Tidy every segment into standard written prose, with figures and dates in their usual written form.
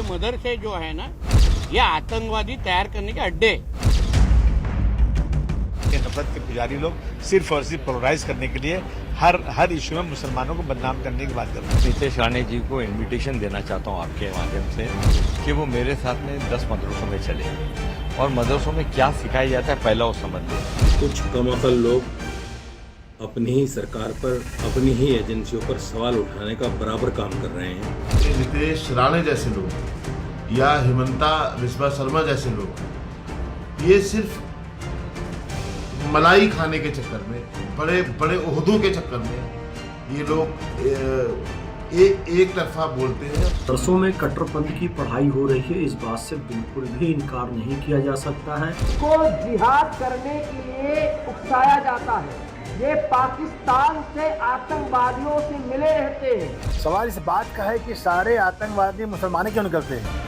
मदरसे जो है ना, ये आतंकवादी तैयार करने के अड्डे। नफरत के पुजारी लोग सिर्फ और सिर्फ पोलराइज करने के लिए हर इशू में मुसलमानों को बदनाम करने की बात कर रहे हैं। नीतीश राणे जी को इनविटेशन देना चाहता हूं आपके माध्यम से कि वो मेरे साथ में 10 मदरसों में चले और मदरसों में क्या सिखाया जाता है पहला वो समझ लें। कुछ कमअकल लोग अपनी ही सरकार पर, अपनी ही एजेंसियों पर सवाल उठाने का बराबर काम कर रहे हैं। नीतीश राणे जैसे लोग या हिमंता बिस्वा शर्मा जैसे लोग ये सिर्फ मलाई खाने के चक्कर में, बड़े बड़े ओहदों के चक्कर में ये लोग एक तरफा बोलते हैं। दरसों में कट्टरपंथी की पढ़ाई हो रही है, इस बात से बिल्कुल भी इनकार नहीं किया जा सकता है। को जिहाद करने के लिए उकसाया जाता है। ये पाकिस्तान से आतंकवादियों से मिले रहते हैं। सवाल इस बात का है कि सारे आतंकवादी मुसलमान क्यों निकलते हैं।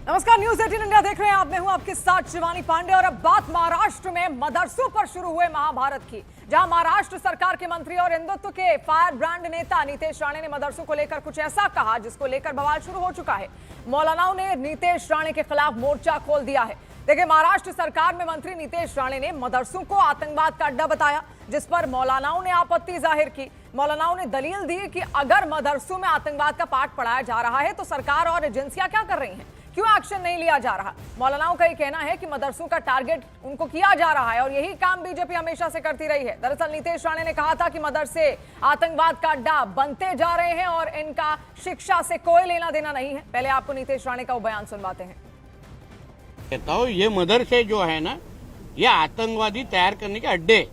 नमस्कार, न्यूज 18 इंडिया देख रहे हैं आप। मैं हूं आपके साथ शिवानी पांडे और अब बात महाराष्ट्र में मदरसों पर शुरू हुए महाभारत की, जहां महाराष्ट्र सरकार के मंत्री और हिंदुत्व के फायर ब्रांड नेता नीतीश राणे ने मदरसों को लेकर कुछ ऐसा कहा जिसको लेकर बवाल शुरू हो चुका है। मौलानाओं ने नीतीश राणे के खिलाफ मोर्चा खोल दिया है। देखिए, महाराष्ट्र सरकार में मंत्री नीतीश राणे ने मदरसों को आतंकवाद का अड्डा बताया, जिस पर मौलानाओं ने आपत्ति जाहिर की। मौलानाओं ने दलील दी कि अगर मदरसों में आतंकवाद का पाठ पढ़ाया जा रहा है तो सरकार और एजेंसियां क्या कर रही हैं, क्यों एक्शन नहीं लिया जा रहा। मौलानाओं का ये कहना है कि मदरसों का टारगेट उनको किया जा रहा है और यही काम बीजेपी हमेशा से करती रही है। दरअसल नीतीश राणे ने कहा था कि मदरसे आतंकवाद का अड्डा बनते जा रहे हैं और इनका शिक्षा से कोई लेना देना नहीं है। पहले आपको नीतीश राणे का वो बयान सुनवाते हैं। कहता हूँ ये मदरसे जो है ना, ये आतंकवादी तैयार करने के अड्डे,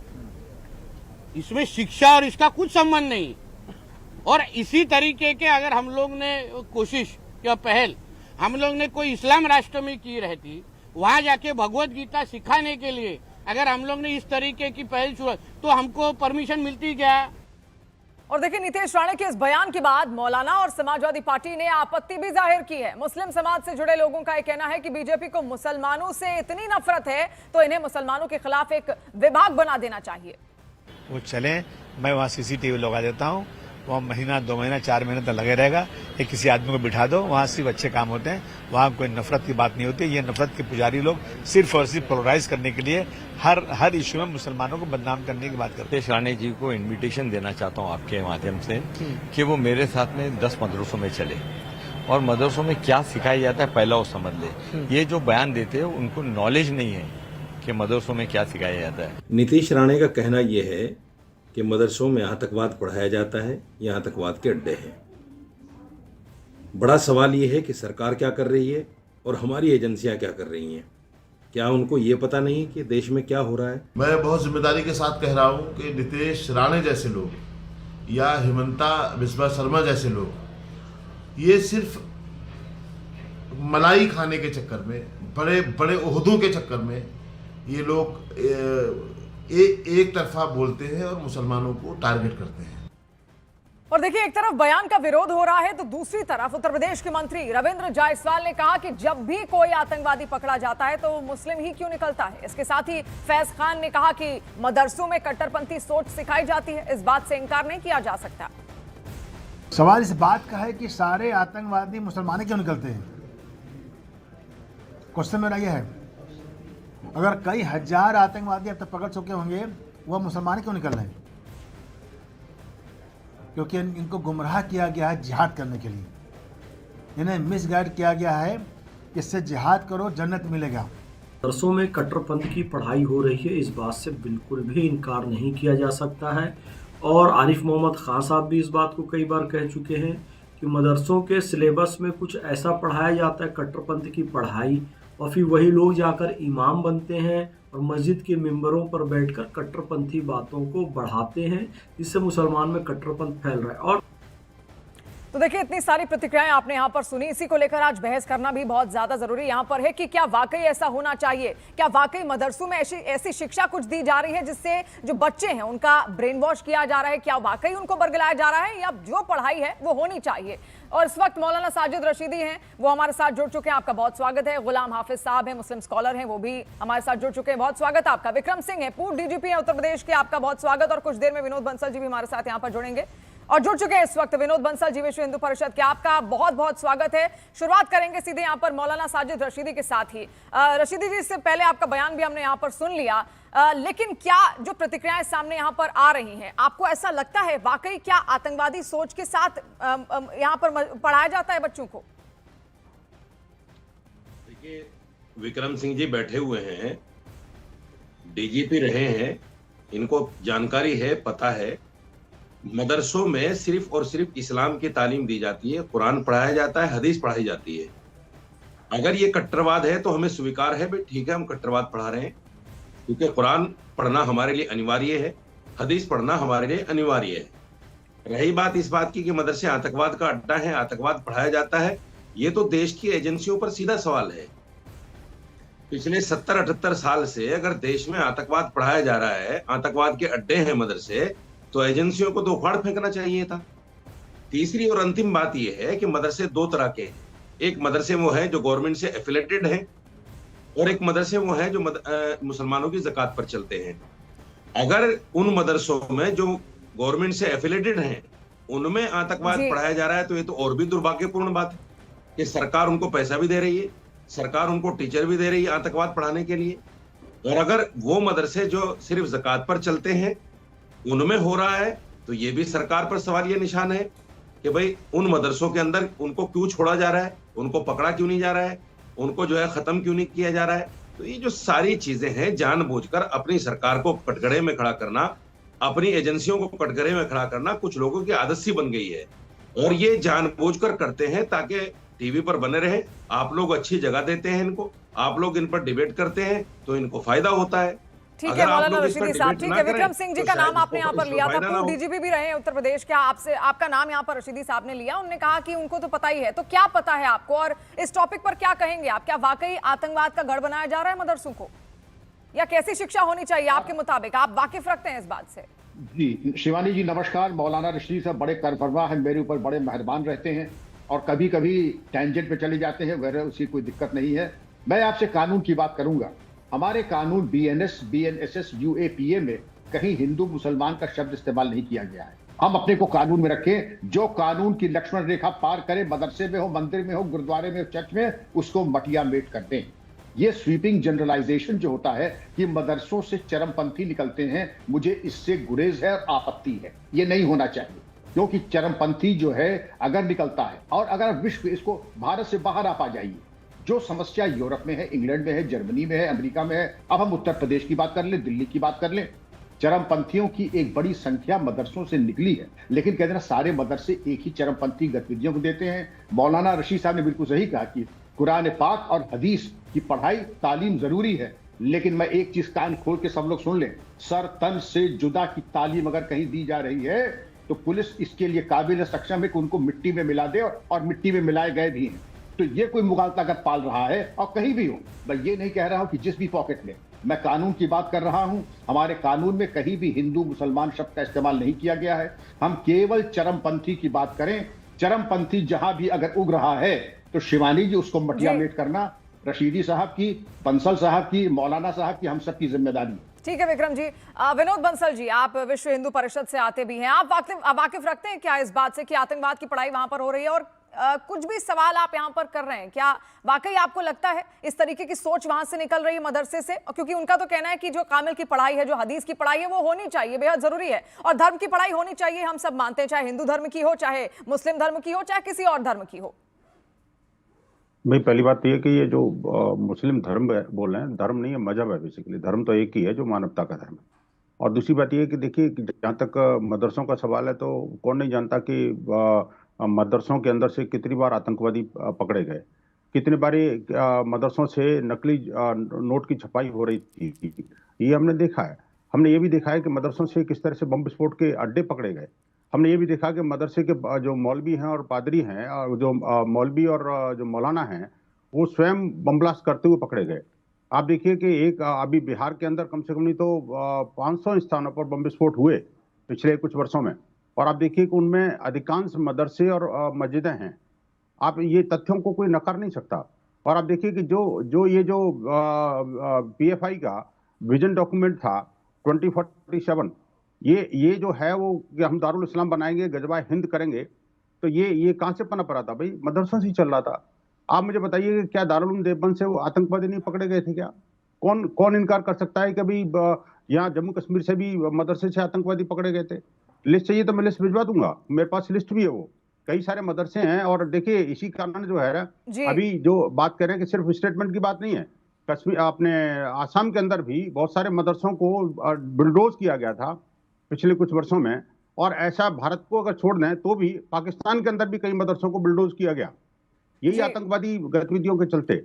इसमें शिक्षा और इसका कुछ संबंध नहीं। और इसी तरीके के अगर हम लोग ने कोशिश या पहल हम लोग ने कोई इस्लाम राष्ट्र में की रहती, वहां जाके भगवत गीता सिखाने के लिए अगर हम लोग ने इस तरीके की पहल शुरू तो हमको परमिशन मिलती क्या। और देखिए, नीतीश राणे के इस बयान के बाद मौलाना और समाजवादी पार्टी ने आपत्ति भी जाहिर की है। मुस्लिम समाज से जुड़े लोगों का यह कहना है कि बीजेपी को मुसलमानों से इतनी नफरत है तो इन्हें मुसलमानों के खिलाफ एक विभाग बना देना चाहिए। वो चले, मैं वहाँ CCTV लगा देता हूँ, वहाँ महीना 2 महीना 4 महीने तक लगे रहेगा। एक किसी आदमी को बिठा दो, वहाँ सिर्फ अच्छे काम होते हैं, वहाँ कोई नफरत की बात नहीं होती। ये नफरत के पुजारी लोग सिर्फ और सिर्फ पोलराइज करने के लिए हर इशू में मुसलमानों को बदनाम करने की बात करते हैं। नीतीश राणे जी को इनविटेशन देना चाहता हूं आपके माध्यम से कि वो मेरे साथ में 10 मदरसों में चले और मदरसों में क्या सिखाया जाता है पहला वो समझ ले। ये जो बयान देते हैं उनको नॉलेज नहीं है कि मदरसों में क्या सिखाया जाता है। नीतीश राणे का कहना यह है कि मदरसों में आतंकवाद पढ़ाया जाता है, ये आतंकवाद के अड्डे हैं। बड़ा सवाल ये है कि सरकार क्या कर रही है और हमारी एजेंसियां क्या कर रही हैं। क्या उनको ये पता नहीं कि देश में क्या हो रहा है। मैं बहुत जिम्मेदारी के साथ कह रहा हूँ कि नीतीश राणे जैसे लोग या हिमंता बिस्वा शर्मा जैसे लोग ये सिर्फ मलाई खाने के चक्कर में, बड़े बड़े ओहदों के चक्कर में ये लोग एक तरफा बोलते हैं और मुसलमानों को टारगेट करते हैं। और देखिए, एक तरफ बयान का विरोध हो रहा है तो दूसरी तरफ उत्तर प्रदेश के मंत्री रविंद्र जायसवाल ने कहा कि जब भी कोई आतंकवादी पकड़ा जाता है तो मुस्लिम ही क्यों निकलता है। इसके साथ ही फैज खान ने कहा कि मदरसों में कट्टरपंथी सोच सिखाई जाती है, इस बात से इनकार नहीं किया जा सकता। सवाल इस बात का है कि सारे आतंकवादी मुसलमान क्यों निकलते हैं। क्वेश्चन मेरा यह है, अगर कई हजार आतंकवादी अब तक पकड़ चुके होंगे, वह मुसलमान क्यों निकल रहे हैं। क्योंकि इनको गुमराह किया गया है जिहाद करने के लिए, इन्हें मिसगाइड किया गया है कि इससे जिहाद करो जन्नत मिलेगा। दरसों में कट्टरपंथी की पढ़ाई हो रही है, इस बात से बिल्कुल भी इनकार नहीं किया जा सकता है। और आरिफ मोहम्मद खान साहब भी इस बात को कई बार कह चुके हैं कि मदरसों के सिलेबस में कुछ ऐसा पढ़ाया जाता है कट्टरपंथी की पढ़ाई, और फिर वही लोग जाकर इमाम बनते हैं और मस्जिद के मिंबरों पर बैठकर कट्टरपंथी बातों को बढ़ाते हैं, जिससे मुसलमान में कट्टरपंथ फैल रहा है। और तो देखिए, इतनी सारी प्रतिक्रियाएं आपने यहाँ पर सुनी, इसी को लेकर आज बहस करना भी बहुत ज्यादा जरूरी यहाँ पर है कि क्या वाकई ऐसा होना चाहिए, क्या वाकई मदरसों में ऐसी शिक्षा कुछ दी जा रही है जिससे जो बच्चे हैं उनका ब्रेन वॉश किया जा रहा है, क्या वाकई उनको बरगलाया जा रहा है, या जो पढ़ाई है वो होनी चाहिए। और इस वक्त मौलाना साजिद रशीदी हैं, वो हमारे साथ जुड़ चुके हैं, आपका बहुत स्वागत है। गुलाम हाफिज साहब हैं, मुस्लिम स्कॉलर हैं, वो भी हमारे साथ जुड़ चुके हैं, बहुत स्वागत आपका। विक्रम सिंह है, पूर्व DGP है उत्तर प्रदेश के, आपका बहुत स्वागत। और कुछ देर में विनोद बंसल जी भी हमारे साथ यहाँ पर जुड़ेंगे। और जुड़ चुके हैं इस वक्त विनोद बंसल जी, विश्व हिंदू परिषद के। आपका बहुत बहुत स्वागत है। शुरुआत करेंगे सीधे यहाँ पर मौलाना साजिद रशीदी के साथ ही। रशीदी जी, इससे पहले आपका बयान भी हमने यहाँ पर सुन लिया, लेकिन क्या जो प्रतिक्रियाएं सामने यहाँ पर आ रही हैं, आपको ऐसा लगता है वाकई क्या आतंकवादी सोच के साथ यहाँ पर पढ़ाया जाता है बच्चों को? देखिए, विक्रम सिंह जी बैठे हुए हैं, डीजीपी रहे हैं, इनको जानकारी है, पता है। मदरसों में सिर्फ और सिर्फ इस्लाम की तालीम दी जाती है, कुरान पढ़ाया जाता है, हदीस पढ़ाई जाती है। अगर ये कट्टरवाद है तो हमें स्वीकार है, भाई ठीक है, हम कट्टरवाद पढ़ा रहे हैं, क्योंकि कुरान पढ़ना हमारे लिए अनिवार्य है, हदीस पढ़ना हमारे लिए अनिवार्य है। रही बात इस बात की कि मदरसे आतंकवाद का अड्डा है, आतंकवाद पढ़ाया जाता है, ये तो देश की एजेंसियों पर सीधा सवाल है। पिछले 70-78 साल से अगर देश में आतंकवाद पढ़ाया जा रहा है, आतंकवाद के अड्डे हैं मदरसे, तो एजेंसियों को तो उखाड़ फेंकना चाहिए था। तीसरी और अंतिम बात यह है कि मदरसे दो तरह के हैं। एक मदरसे वो है जो गवर्नमेंट से एफिलेटेड हैं, और एक मदरसे वो है जो मुसलमानों की ज़कात पर चलते हैं। अगर उन मदरसों में जो गवर्नमेंट से एफिलेटेड हैं उनमें आतंकवाद पढ़ाया जा रहा है, तो ये तो और भी दुर्भाग्यपूर्ण बात है कि सरकार उनको पैसा भी दे रही है, सरकार उनको टीचर भी दे रही है आतंकवाद पढ़ाने के लिए। और अगर वो मदरसे जो सिर्फ ज़कात पर चलते हैं उनमें हो रहा है, तो ये भी सरकार पर सवालिया निशान है कि भाई उन मदरसों के अंदर उनको क्यों छोड़ा जा रहा है, उनको पकड़ा क्यों नहीं जा रहा है, उनको जो है खत्म क्यों नहीं किया जा रहा है। तो ये जो सारी चीजें हैं, जानबूझकर अपनी सरकार को कटघरे में खड़ा करना, अपनी एजेंसियों को कटघरे में खड़ा करना कुछ लोगों की आदत सी बन गई है, और ये जानबूझकर करते हैं ताकि टीवी पर बने रहे। आप लोग अच्छी जगह देते हैं इनको, आप लोग इन पर डिबेट करते हैं, तो इनको फायदा होता है। ठीक है मौलाना रशीदी साहब, ठीक है। विक्रम सिंह जी का नाम आपने यहाँ पर लिया था, पूर्व डीजीपी भी रहे हैं उत्तर प्रदेश के, आपसे आपका नाम यहाँ पर रशीदी साहब ने लिया। उन्होंने कहा कि उनको तो पता ही है, तो क्या पता है आपको, और इस टॉपिक पर क्या कहेंगे आप? क्या वाकई आतंकवाद का गढ़ बनाया जा रहा है मदरसों को, या कैसी शिक्षा होनी चाहिए आपके मुताबिक? आप वाकिफ रखते हैं इस बात से? जी शिवानी जी नमस्कार। मौलाना रशीदी साहब बड़े करफरवा हैं, मेरे ऊपर बड़े मेहरबान रहते हैं, और कभी कभी टेंजेंट पे चले जाते हैं, वगैरह उसी कोई दिक्कत नहीं है। मैं आपसे कानून की बात करूंगा। हमारे कानून BNS, BNSS, UAPA में कहीं हिंदू मुसलमान का शब्द इस्तेमाल नहीं किया गया है। हम अपने को कानून में रखें, जो कानून की लक्ष्मण रेखा पार करे, मदरसे में हो, मंदिर में हो, गुरुद्वारे में हो, चर्च में, उसको मटिया मेट कर दें। ये स्वीपिंग जनरलाइजेशन जो होता है कि मदरसों से चरमपंथी निकलते हैं, मुझे इससे गुरेज है और आपत्ति है। ये नहीं होना चाहिए, क्योंकि चरमपंथी जो है अगर निकलता है, और अगर विश्व इसको भारत से बाहर आप आ जाइए, जो समस्या यूरोप में है, इंग्लैंड में है, जर्मनी में है, अमेरिका में है, अब हम उत्तर प्रदेश की बात कर लें, दिल्ली की बात कर लें, चरमपंथियों की एक बड़ी संख्या मदरसों से निकली है। लेकिन कहते हैं सारे मदरसे एक ही चरमपंथी गतिविधियों को देते हैं। मौलाना रशीद साहब ने बिल्कुल सही कहा कि कुरान पाक और हदीस की पढ़ाई तालीम जरूरी है, लेकिन मैं एक चीज कान खोल के सब लोग सुन लें, सर तन से जुदा की तालीम अगर कहीं दी जा रही है तो पुलिस इसके लिए काबिल सक्षम है कि उनको मिट्टी में मिला दे, और मिट्टी में मिलाए गए भी हैं। तो ये कोई मुगालता अगर पाल रहा है, और कहीं भी हो, मैं ये नहीं कह रहा हूं कि जिस भी पॉकेट में, मैं कानून की बात कर रहा हूं। हमारे कानून में कहीं भी हिंदू मुसलमान शब्द का इस्तेमाल नहीं किया गया है। हम केवल चरमपंथी की बात करें। चरमपंथी जहां भी अगर उग रहा है, तो शिवानी जी उसको मटिया मेट करना रशीदी साहब की, बंसल साहब की, मौलाना साहब की, हम सब की जिम्मेदारी है। ठीक है विक्रम जी। विनोद बंसल जी, आप विश्व हिंदू परिषद से आते भी हैं, आप वाकिफ रखते हैं क्या इस बात से कि आतंकवाद की पढ़ाई वहां पर हो रही है, और कुछ भी सवाल आप यहां पर कर रहे हैं, क्या वाकई आपको लगता है इस तरीके की सोच वहां से निकल रही है मदरसे से? क्योंकि उनका तो कहना है कि जो कामिल की पढ़ाई है, जो हदीस की पढ़ाई है, वो होनी चाहिए, बेहद जरूरी है, और धर्म की पढ़ाई होनी चाहिए, हम सब मानते हैं, चाहे हिंदू धर्म की हो, चाहे मुस्लिम धर्म की हो, चाहे किसी और धर्म की हो। भाई पहली बात तो ये कि ये जो मुस्लिम धर्म बोल रहे हैं, धर्म नहीं है, मजहब है। बेसिकली धर्म तो एक ही है, जो मानवता का धर्म है। और दूसरी बात ये है कि देखिए, जहाँ तक मदरसों का सवाल है, तो कौन नहीं जानता कि मदरसों के अंदर से कितनी बार आतंकवादी पकड़े गए, कितनी बारी मदरसों से नकली नोट की छपाई हो रही थी, ये हमने देखा है। हमने ये भी देखा है कि मदरसों से किस तरह से बम विस्फोट के अड्डे पकड़े गए। हमने ये भी देखा कि मदरसे के जो मौलवी हैं और पादरी हैं, और जो मौलवी और जो मौलाना हैं, वो स्वयं बम ब्लास्ट करते हुए पकड़े गए। आप देखिए कि एक अभी बिहार के अंदर कम से कम नहीं तो 500 स्थानों पर बम विस्फोट हुए पिछले कुछ वर्षों में, और आप देखिए कि उनमें अधिकांश मदरसे और मस्जिदें हैं। आप ये तथ्यों को कोई नकार नहीं सकता। और आप देखिए कि जो ये PFI का विजन डॉक्यूमेंट था 2047, ये जो है वो कि हम दारुल इस्लाम बनाएंगे, गजवा हिंद करेंगे, तो ये कहां से पनप रहा था भाई? मदरसों से ही चल रहा था। आप मुझे बताइए कि क्या दारुल उलूम देवबंद से वो आतंकवादी नहीं पकड़े गए थे क्या? कौन इनकार कर सकता है कि अभी यहाँ जम्मू कश्मीर से भी मदरसे से आतंकवादी पकड़े गए थे? लिस्ट चाहिए तो मैं लिस्ट भिजवा दूंगा, मेरे पास लिस्ट भी है, वो कई सारे मदरसे हैं। और देखिए इसी कारण जो है अभी जो बात कर रहे हैं कि सिर्फ स्टेटमेंट की बात नहीं है, कश्मीर अपने आसाम के अंदर भी बहुत सारे मदरसों को बुलडोज किया गया था पिछले कुछ वर्षों में। और ऐसा भारत को अगर छोड़ दें तो भी पाकिस्तान के अंदर भी कई मदरसों को बुलडोज किया गया, यही आतंकवादी गतिविधियों के चलते।